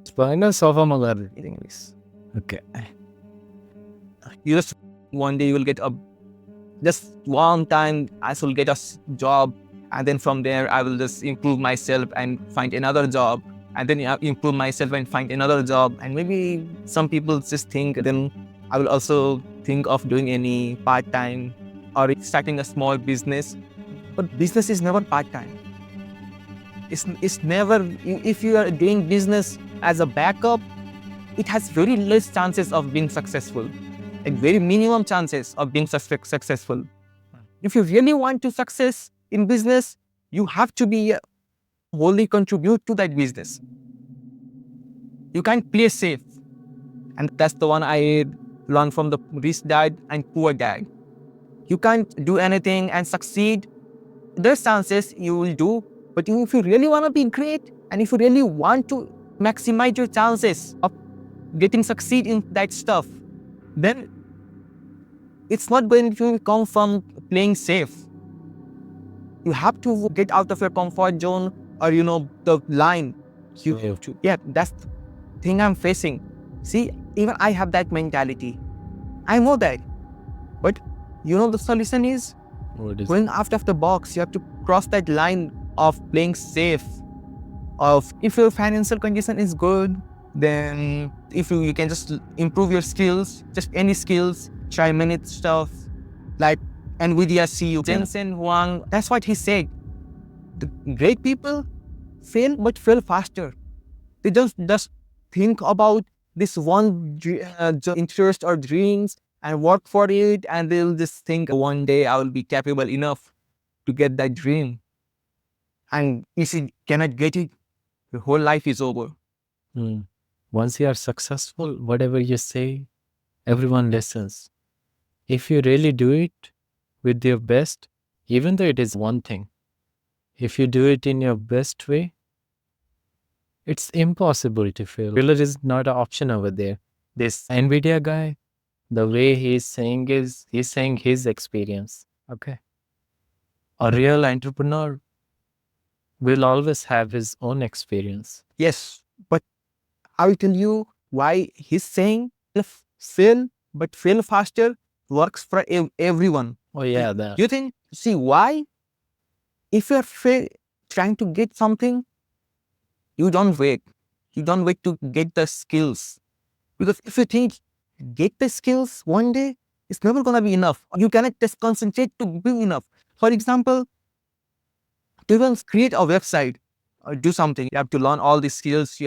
Spina sofa magar English. Okay. You just one day you will get a just one time I will get a job, and then from there I will just improve myself and find another job, and then improve myself and find another job. And maybe some people just think then I will also think of doing any part-time or starting a small business. But business is never part-time. It's never, if you are doing business as a backup, it has very less chances of being successful, like very minimum chances of being successful. If you really want to success in business, you have to be wholly contribute to that business. You can't play safe. And that's the one I learned from the rich dad and poor dad. You can't do anything and succeed. There's chances you will do, but if you really want to be great, and if you really want to maximize your chances of getting succeed in that stuff, then it's not going to come from playing safe. You have to get out of your comfort zone, or the line. You have to. Yeah, that's the thing I'm facing. See, even I have that mentality. I know that. But the solution is going out of the box. You have to cross that line of playing safe. Of if your financial condition is good, then if you can just improve your skills, just any skills, try many stuff, like NVIDIA CEO Jensen Huang. That's what he said. The great people fail, but fail faster. They just think about this one interest or dreams and work for it, and they'll just think one day I will be capable enough to get that dream. And if you cannot get it, your whole life is over. Once you are successful, whatever you say, everyone listens. If you really do it with your best, even though it is one thing, if you do it in your best way, it's impossible to fail. Failure is not an option over there. This NVIDIA guy, the way he's saying is, he's saying his experience. Okay. A real entrepreneur will always have his own experience. Yes, but I will tell you why he's saying fail, but fail faster works for everyone. Oh yeah, that. You think, see why? If you're trying to get something, you don't wait. You don't wait to get the skills. Because if you think, get the skills one day, it's never going to be enough. You cannot just concentrate to be enough. For example, to even create a website or do something, you have to learn all the skills,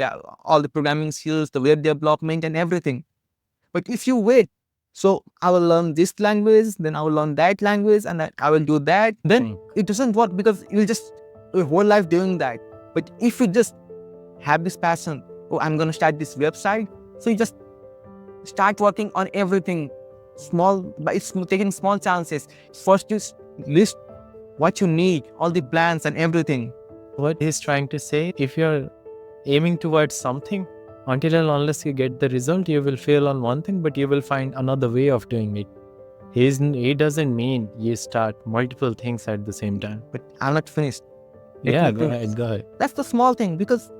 all the programming skills, the web development and everything. But if you wait, so I will learn this language, then I will learn that language, and I will do that, then it doesn't work, because you'll just your whole life doing that. But if you just have this passion, I'm going to start this website, so you just start working on everything small, but it's taking small chances. First, you list what you need, all the plans and everything. What he's trying to say, if you're aiming towards something, until and unless you get the result, you will fail on one thing, but you will find another way of doing it. He doesn't mean you start multiple things at the same time. But I'm not finished. Yeah, go ahead. That's the small thing, because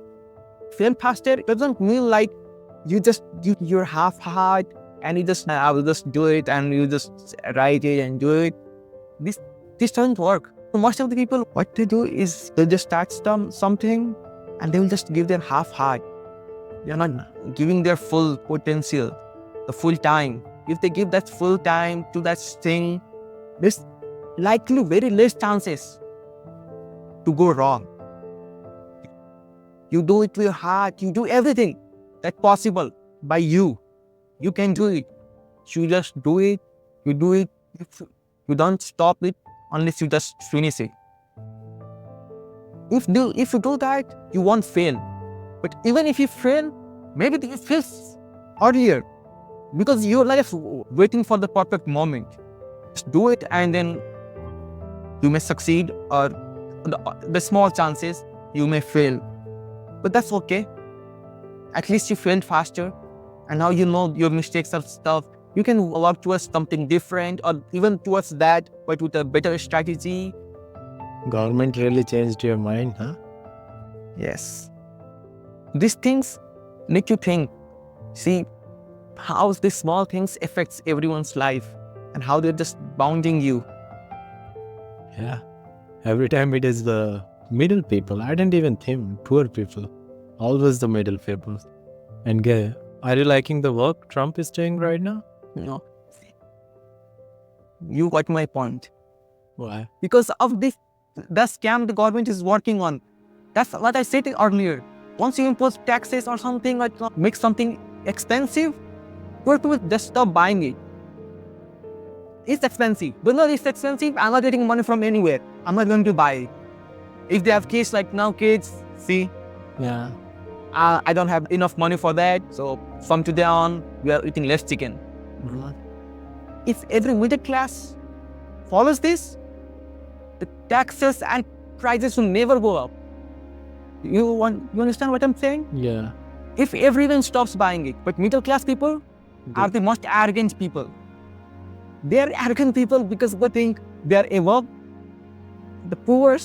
fail faster doesn't mean like you're half-hearted and you just, I will just do it, and you just write it and do it. This doesn't work. Most of the people, what they do is they'll just start something and they will just give their half-heart. They're not giving their full potential, the full time. If they give that full time to that thing, there's likely very less chances to go wrong. You do it with your heart. You do everything that's possible by you. You can do it. You just do it. You do it. You don't stop it unless you just finish it. If you do that, you won't fail. But even if you fail, maybe you fail earlier, because you're like waiting for the perfect moment. Just do it, and then you may succeed, or the small chances you may fail. But that's okay. At least you failed faster, and now you know your mistakes and stuff. You can work towards something different, or even towards that, but with a better strategy. Government really changed your mind, huh? Yes. These things, need to think, see how these small things affects everyone's life and how they're just bounding you. Yeah. Every time it is the middle people. I didn't even think poor people. Always the middle people. And are you liking the work Trump is doing right now? You know, you got my point. Why? Because of this, the scam the government is working on. That's what I said earlier. Once you impose taxes or something like make something expensive, poor people just stop buying it. It's expensive. But no, it's expensive. I'm not getting money from anywhere. I'm not going to buy it. If they have kids like now, kids, see, Yeah. I don't have enough money for that. So from today on, we are eating less chicken. If every middle class follows this, the taxes and prices will never go up. You understand what I'm saying? Yeah. If everyone stops buying it, but middle class people are the most arrogant people. They are arrogant people because they think they are above the poor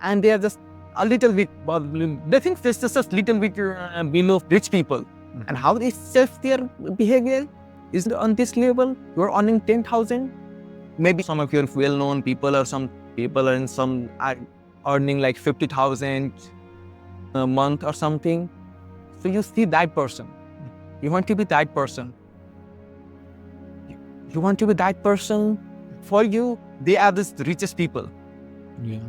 and they are just a little bit, they think they're just a little bit below rich people. And how they self their behavior is on this level. You're earning 10,000. Maybe some of your well-known people or some people are earning like 50,000 a month or something. So you see that person. You want to be that person. You want to be that person. For you, they are the richest people. Yeah.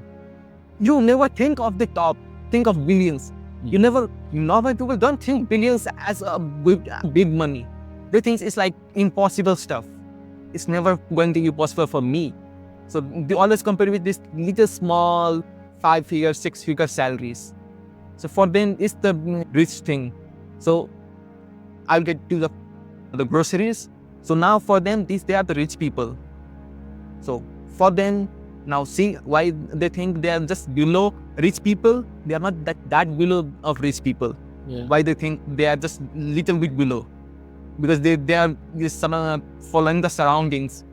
You never think of the top. Think of billions. You never, normal people don't think billions as a big money. They think it's like impossible stuff. It's never going to be possible for me. So they always compare with this little small 5-figure, 6-figure salaries. So for them, it's the rich thing. So I'll get to the groceries. So now for them, they are the rich people. So for them, now see why they think they are just below rich people. They are not that below of rich people. Yeah. Why they think they are just little bit below? Because they are just following the surroundings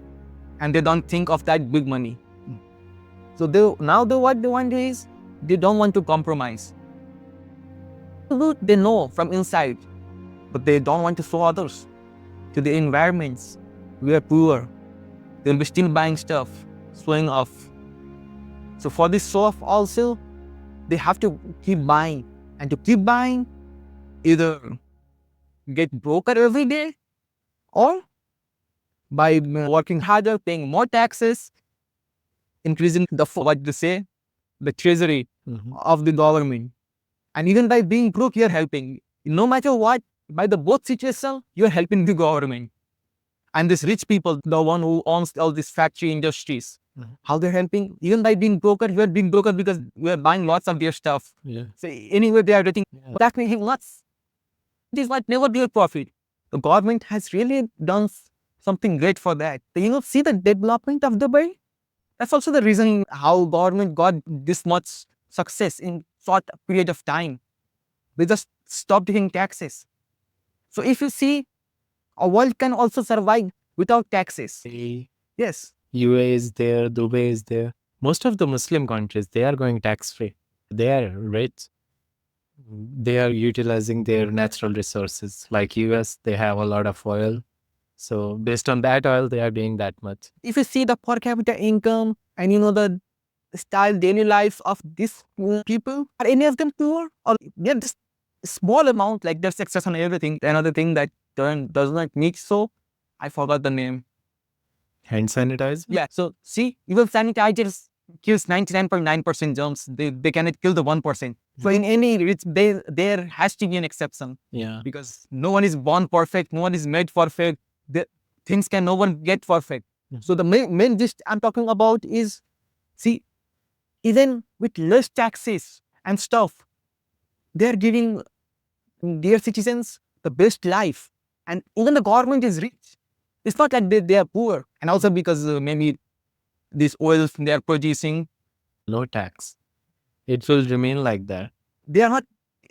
and they don't think of that big money. So what they want is they don't want to compromise. They know from inside, but they don't want to show others. To the environments, we are poor. They'll be still buying stuff, showing off. So for this show off also, they have to keep buying. And to keep buying, either get broker every day or by working harder, paying more taxes, increasing the treasury of the government. And even by being broke, you're helping. No matter what, by the both situation, you're helping the government. And these rich people, the one who owns all these factory industries, how they're helping? Even by being broker, you're being broker because we're buying lots of their stuff. Yeah. So anyway, they are getting that making lots. This might never be a profit. The government has really done something great for that. See the development of Dubai? That's also the reason how government got this much success in short period of time. They just stopped taking taxes. So if you see, a world can also survive without taxes. Yes. UAE is there, Dubai is there. Most of the Muslim countries, they are going tax-free. They are rich. They are utilizing their natural resources. Like US, they have a lot of oil. So based on that oil, they are doing that much. If you see the per capita income and the style, daily life of these people, are any of them poor? Or they're just small amount, like there's excess on everything. Another thing that does not need soap, I forgot the name. Hand sanitizer? Yeah, so see, even sanitizers kills 99.9% germs. They cannot kill the 1%. So in any rich, there has to be an exception. Yeah. Because no one is born perfect, no one is made perfect. No one get perfect. So the main gist I'm talking about is, see, even with less taxes and stuff, they're giving their citizens the best life. And even the government is rich. It's not like they are poor. And also because maybe these oils they are producing, no tax. It will remain like that. They are not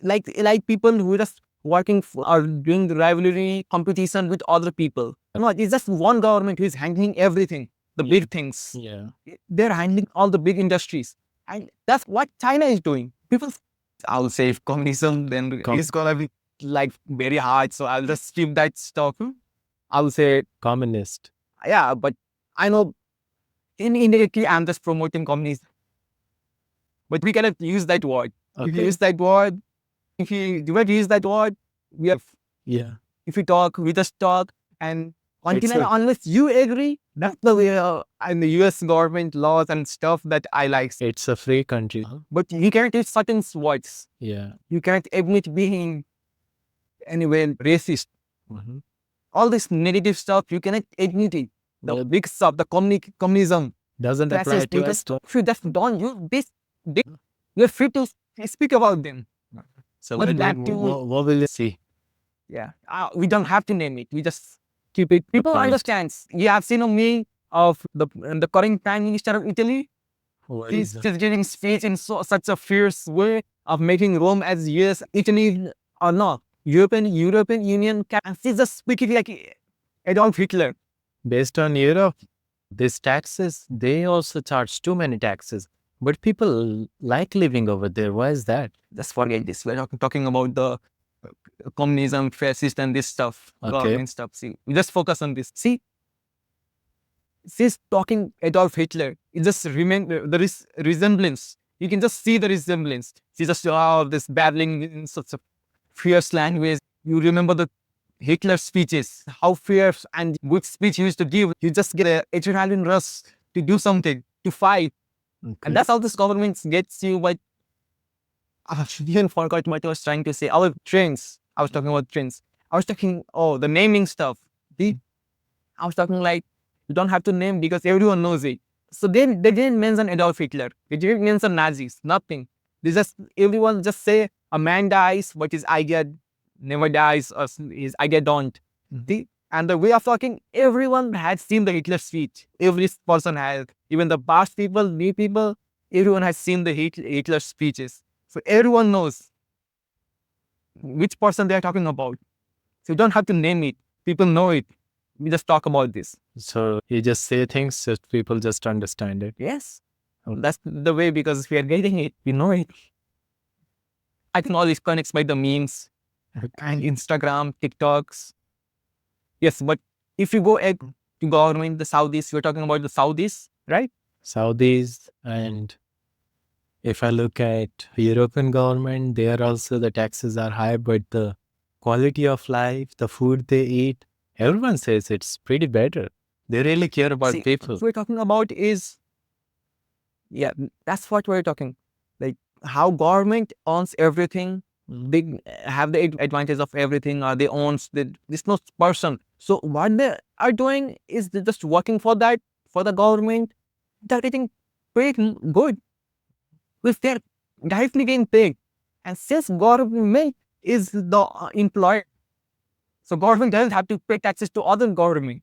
like people who are just working or doing the rivalry competition with other people. No, it's just one government who is handling everything, the big things. Yeah. They're handling all the big industries. And that's what China is doing. People, I'll say if communism, then it's gonna be like very hard, so I'll just skip that stuff. I'll say, Communist. yeah, but I know indirectly I'm just promoting communism. But we cannot use that word. If you Okay. use that word, if you do not use that word, we are, Yeah. if we talk, we just talk. And It's until and a unless you agree, that's the way and the US government laws and stuff that I like. it's a free country. But you can't use certain words. Yeah. You can't admit being anyway racist. Mhm. All this negative stuff, you cannot admit it. The Well, big stuff, the communism, doesn't apply classes, to you us. just, if you just don't use this, you're free to speak about them. So But what, that too, what will you see? yeah, we don't have to name it. We just keep it. People point. understands. You have seen a meme of the current prime minister of Italy. What He's is that? just giving speech in such a fierce way of making Rome as US, Italy or not. European Union, and she's just speaking like Adolf Hitler. Based on Europe, these taxes, they also charge too many taxes. But people like living over there. Why is that? Just forget this. We're talking about the communism, fascist, and this stuff, Okay. government stuff. See, we just focus on this. See, she's talking Adolf Hitler. It just there is resemblance. You can just see the resemblance. She just this babbling in such a fierce language. You remember the Hitler speeches, how fierce and good speech he used to give. You just get an adrenaline rush to do something, to fight. Okay. And that's how this government gets you. But I even forgot what I was trying to say. Our trends. I was talking about trends. I was talking, the naming stuff. I was talking like, you don't have to name because everyone knows it. So they didn't mention Adolf Hitler. They didn't mention Nazis. Nothing. Everyone just say a man dies, but his idea never dies or his idea don't. See? And the way of talking, everyone had seen the Hitler speech. Every person has, even the past people, new people, everyone has seen the Hitler speeches. So everyone knows which person they are talking about. So you don't have to name it. People know it. We just talk about this. So you just say things so people just understand it. Yes. That's the way, because we are getting it. We know it. I think all this connects by the memes and Instagram, TikToks. Yes, but if you go to government, the Saudis, we're talking about the Saudis, right? Saudis, and if I look at European government, there also the taxes are high, but the quality of life, the food they eat, everyone says it's pretty better. They really care about See, people. what we're talking about is, yeah, that's what we're talking. Like how government owns everything. They have the advantage of everything. They owns this no person. So what they are doing is they're just working for that, for the government. They're getting paid good. If they're directly getting paid. And since government is the employer, so government doesn't have to pay taxes to other government.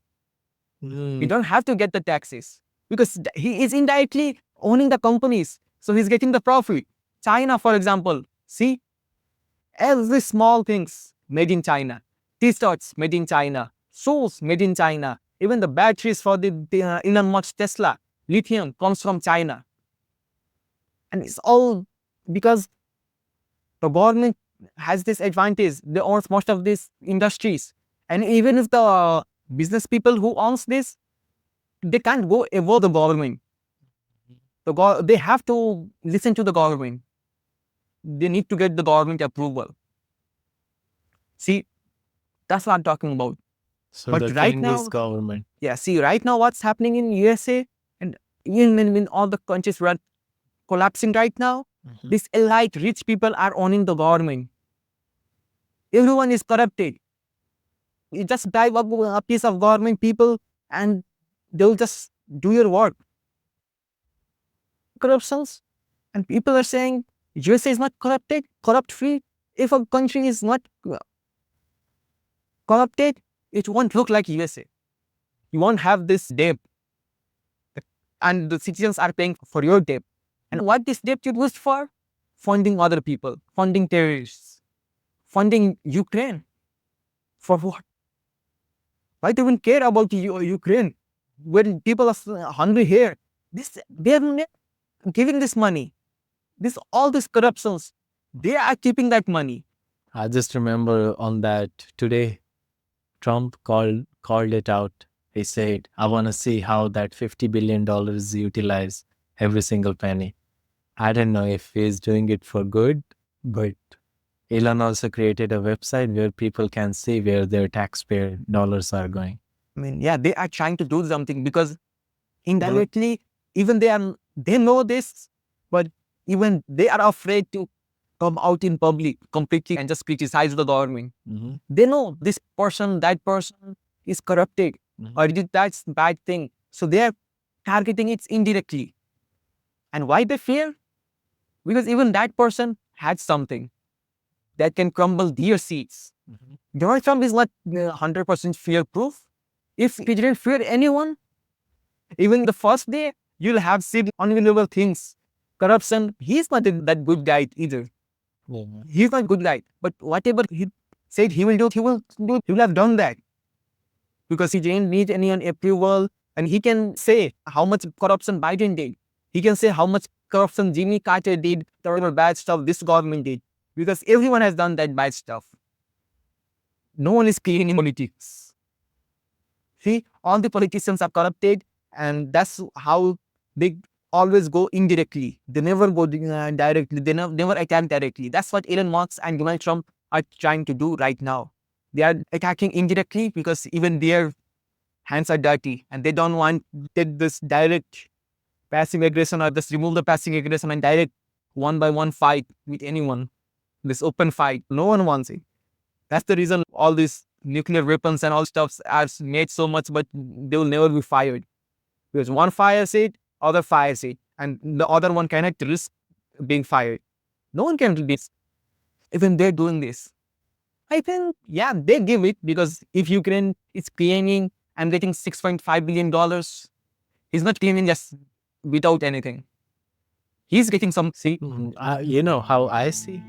You don't have to get the taxes because he is indirectly owning the companies. So he's getting the profit. China, for example, see, every small things made in China. T-shirts made in China. Shoes made in China. Even the batteries for the Elon Musk Tesla, lithium comes from China. And it's all because the government has this advantage. They own most of these industries. And even if the business people who owns this, they can't go above the government. They have to listen to the government. They need to get the government approval. See, that's what I'm talking about. So But the right king now, is government. yeah, see, right now what's happening in USA and even in all the countries were collapsing right now, these elite rich people are owning the government. Everyone is corrupted. You just dive up a piece of government people and they'll just do your work. Corruptions. And people are saying USA is not corrupted, corrupt free. If a country is not corrupted, it won't look like USA. You won't have this debt. And the citizens are paying for your debt. And what this debt is used for? Funding other people, funding terrorists, funding Ukraine. For what? Why do you even care about Ukraine? When people are hungry here, they are not giving this money. All these corruptions, they are keeping that money. I just remember on that today, Trump called it out. He said, "I want to see how that $50 billion utilize every single penny." I don't know if he's doing it for good, but Elon also created a website where people can see where their taxpayer dollars are going. I mean, yeah, they are trying to do something because indirectly, even they know this, but even they are afraid to come out in public completely and just criticize the government. Mhm. They know this person, that person is corrupted or did that's bad thing. So they are targeting it indirectly. And why they fear? Because even that person had something that can crumble their seats. Donald Trump is not 100% fear proof. If he didn't fear anyone, even the first day, you'll have seen unbelievable things. Corruption, he's not that good guy either. Yeah. He's not good guy. But whatever he said he will do, he will have done that. Because he didn't need any approval. And he can say how much corruption Biden did. He can say how much corruption Jimmy Carter did, terrible bad stuff this government did. Because everyone has done that bad stuff. No one is clean in politics. See, all the politicians are corrupted, and that's how they always go indirectly. They never go directly. They never attack directly. That's what Elon Musk and Donald Trump are trying to do right now. They are attacking indirectly because even their hands are dirty, and they don't want this direct passive aggression or just remove the passive aggression and direct one by one fight with anyone. This open fight, no one wants it. That's the reason all these nuclear weapons and all stuffs are made so much, but they will never be fired. Because one fires it, other fires it, and the other one cannot risk being fired. No one can do this. Even they're doing this. I think, yeah, they give it because if Ukraine is claiming I'm getting $6.5 billion, he's not claiming just without anything. He's getting some. See, You know how I see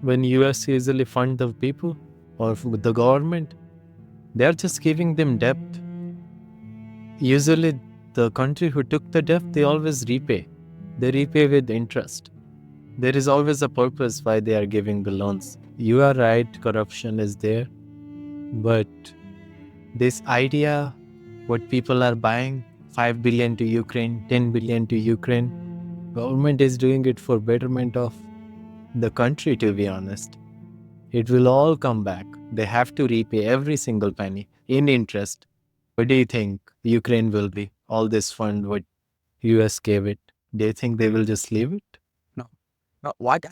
when US usually fund the people or with the government, they're just giving them debt. Usually, the country who took the debt, they always repay. They repay with interest. There is always a purpose why they are giving the loans. You are right, corruption is there, but this idea, what people are buying, 5 billion to Ukraine, 10 billion to Ukraine, government is doing it for betterment of the country, to be honest. It will all come back. They have to repay every single penny in interest. What do you think Ukraine will be? All this fund what US gave it. Do you think they will just leave it? no, no. What